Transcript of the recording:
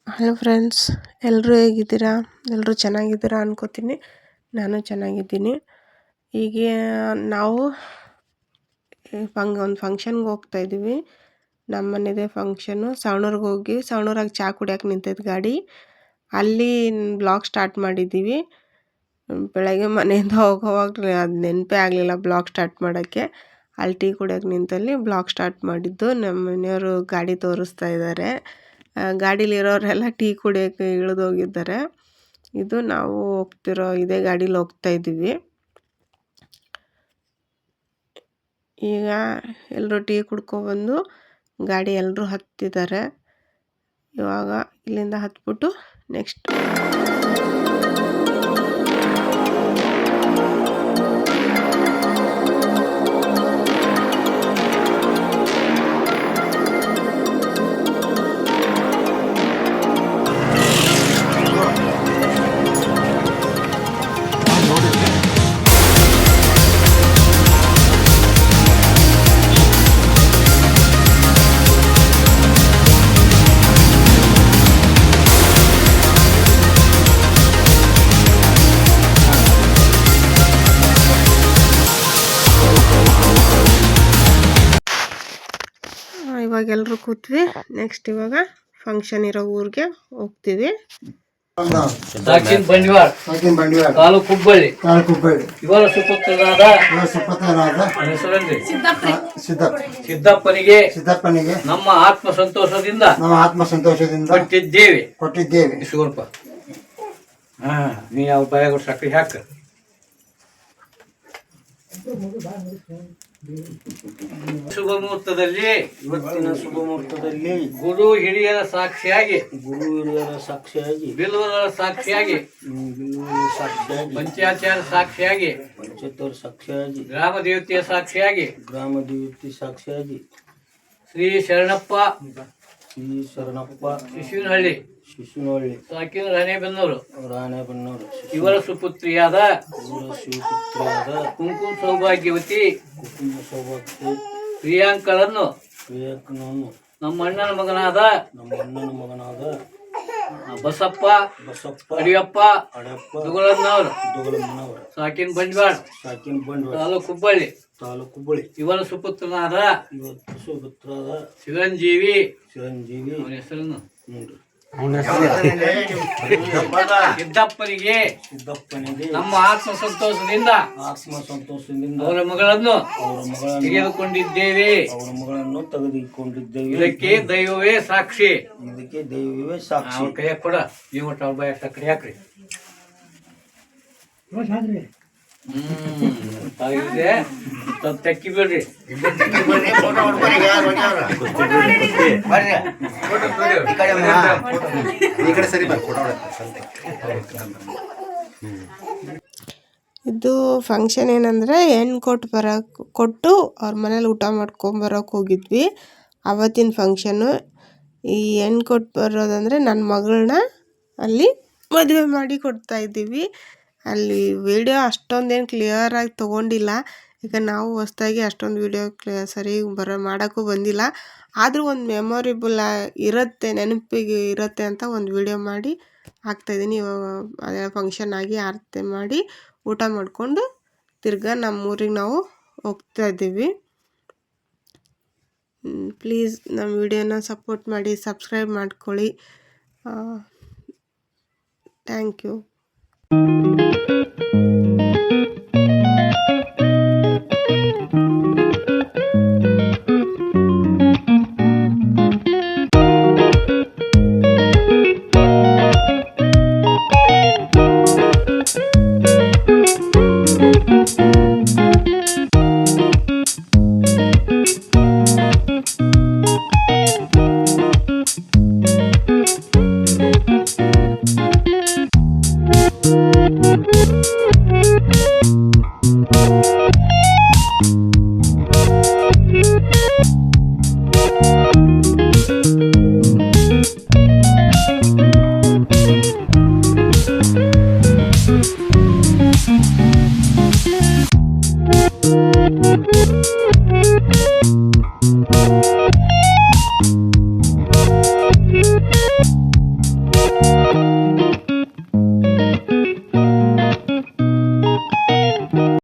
Hello friends, ಎಲ್ಲರೂ ಹೇಗಿದ್ದೀರಾ? ಎಲ್ಲರೂ ಚೆನ್ನಾಗಿದ್ದೀರಾ ಅನ್ಕೋತೀನಿ. ನಾನು ಚೆನ್ನಾಗಿದ್ದೀನಿ. ಈಗ ನಾವು ಒಂದು ಫಂಕ್ಷನ್ಗೆ ಹೋಗ್ತಾಯಿದ್ದೀವಿ. ನಮ್ಮ ಮನೆಯದೇ ಫಂಕ್ಷನ್ನು. ಸವಣೂರಿಗೆ ಹೋಗಿ ಸವಣೂರಾಗ ಚಹಾ ಕುಡಿಯೋಕೆ ನಿಂತೈತೆ ಗಾಡಿ. ಅಲ್ಲಿ ಬ್ಲಾಗ್ ಸ್ಟಾರ್ಟ್ ಮಾಡಿದ್ದೀವಿ. ಬೆಳಗ್ಗೆ ಮನೆಯಿಂದ ಹೋಗೋವಾಗ ಅದು ನೆನಪೇ ಆಗಲಿಲ್ಲ ಬ್ಲಾಗ್ ಸ್ಟಾರ್ಟ್ ಮಾಡೋಕ್ಕೆ. ಅಲ್ಲಿ ಟೀ ಕುಡಿಯೋಕೆ ನಿಂತಲ್ಲಿ ಬ್ಲಾಗ್ ಸ್ಟಾರ್ಟ್ ಮಾಡಿದ್ದು. ನಮ್ಮ ಮನೆಯವರು ಗಾಡಿ ತೋರಿಸ್ತಾ ಇದ್ದಾರೆ. ಗಾಡೀಲಿರೋರೆಲ್ಲ ಟೀ ಕುಡಿಯೋಕ್ಕೆ ಇಳಿದೋಗಿದ್ದಾರೆ. ಇದು ನಾವು ಹೋಗ್ತಿರೋ ಇದೇ ಗಾಡೀಲಿ ಹೋಗ್ತಾಯಿದ್ದೀವಿ. ಈಗ ಎಲ್ಲರೂ ಟೀ ಕುಡ್ಕೊಬಂದು ಗಾಡಿ ಎಲ್ಲರೂ ಹತ್ತಿದ್ದಾರೆ. ಇವಾಗ ಇಲ್ಲಿಂದ ಹತ್ಬಿಟ್ಟು ನೆಕ್ಸ್ಟ್ ಇವಾಗ ಎಲ್ಲರೂ ಕೂತ್ವಿ. ನೆಕ್ಸ್ಟ್ ಇವಾಗ ಫಂಕ್ಷನ್ ಇರೋ ಊರಿಗೆ ಹೋಗ್ತೀವಿ. ಬಂಡವಾಳ ತಾಲೂಕು ಹುಬ್ಬಳ್ಳಿ ಇವರ ಸುಪುತ್ರರಾದ ಸಿದ್ದಪ್ಪನಿಗೆ ನಮ್ಮ ಆತ್ಮ ಸಂತೋಷದಿಂದ ಕೊಟ್ಟಿದ್ದೇವೆ. ಶಿವಪ್ಪ ನೀ ಯಾವ ಬಾಯಾಗ ಸಕ್ಕರೆ ಹಾಕ. ಇವತ್ತಿನ ಶುಭ ಮುಹೂರ್ತದಲ್ಲಿ ಗುರು ಹಿರಿಯರ ಸಾಕ್ಷಿಯಾಗಿ ಬಿಲ್ವರ ಸಾಕ್ಷಿಯಾಗಿ ಪಂಚಾಚಾರ ಸಾಕ್ಷಿಯಾಗಿ ಗ್ರಾಮ ದೇವತೆಯ ಸಾಕ್ಷಿಯಾಗಿ ಸಾಕ್ಷಿಯಾಗಿ ಶ್ರೀ ಶರಣಪ್ಪ ಶಿಶುನಹಳ್ಳಿ ಸಾಕಿನ ರಾಣೆಬೆನ್ನೂರು ಇವರ ಸುಪುತ್ರಿಯಾದ ಕುಂಕುಮ ಸೌಭಾಗ್ಯವತಿ ಪ್ರಿಯಾಂಕಳನ್ನು ನಮ್ಮ ಅಣ್ಣನ ಮಗನಾದ ಬಸಪ್ಪ ಅಡಿಯಪ್ಪ ದುಗಳನ್ನವರು ಸಾಕಿನ ಬಂಡವಾಳ ತಾಲೂಕು ಹುಬ್ಬಳ್ಳಿ ಇವರ ಸುಪುತ್ರನಾದ ಚಿರಂಜೀವಿ ಅವನ ಹೆಸರನ್ನು ಸಿದ್ದಪ್ಪನಿಗೆ ನಮ್ಮ ಆತ್ಮ ಸಂತೋಷದಿಂದ ಅವರ ಮಗಳನ್ನು ತೆಗೆದುಕೊಂಡಿದ್ದೇವೆ. ಇದಕ್ಕೆ ದೈವವೇ ಸಾಕ್ಷಿ. ಕೈಯ ಕೊಡ ನೀವು ಬಾಯ ಸಕ್ಕರೆ ಹಾಕ್ರಿ. ತೆಕ್ಕಿ ಬಿಡ್ರಿ. ಇದು ಫಂಕ್ಷನ್ ಏನಂದರೆ ಹೆಣ್ಣು ಕೊಟ್ಟು ಅವ್ರ ಮನೇಲಿ ಊಟ ಮಾಡ್ಕೊಂಬರೋಕೆ ಹೋಗಿದ್ವಿ. ಅವತ್ತಿನ ಫಂಕ್ಷನ್ನು. ಈ ಹೆಣ್ಣು ಕೊಟ್ಟು ಬರೋದಂದರೆ ನನ್ನ ಮಗಳನ್ನ ಅಲ್ಲಿ ಮದುವೆ ಮಾಡಿ ಕೊಡ್ತಾಯಿದ್ದೀವಿ. ಅಲ್ಲಿ ವಿಡಿಯೋ ಅಷ್ಟೊಂದೇನು ಕ್ಲಿಯರಾಗಿ ತೊಗೊಂಡಿಲ್ಲ. ಈಗ ನಾವು ಹೊಸ್ದಾಗಿ ಅಷ್ಟೊಂದು ವಿಡಿಯೋ ಸರಿ ಮಾಡೋಕ್ಕೂ ಬಂದಿಲ್ಲ. ಆದರೂ ಒಂದು ಮೆಮೊರೇಬಲ್ ಇರುತ್ತೆ, ನೆನಪಿಗೆ ಇರುತ್ತೆ ಅಂತ ಒಂದು ವಿಡಿಯೋ ಮಾಡಿ ಹಾಕ್ತಾಯಿದ್ದೀನಿ. ಅದೇ ಫಂಕ್ಷನ್ ಆಗಿ ಆರತಿ ಮಾಡಿ ಊಟ ಮಾಡಿಕೊಂಡು ತಿರ್ಗಾ ನಮ್ಮೂರಿಗೆ ನಾವು ಹೋಗ್ತಾಯಿದ್ದೀವಿ. ಪ್ಲೀಸ್ ನಮ್ಮ ವಿಡಿಯೋನ ಸಪೋರ್ಟ್ ಮಾಡಿ, ಸಬ್ಸ್ಕ್ರೈಬ್ ಮಾಡ್ಕೊಳ್ಳಿ. Thank you.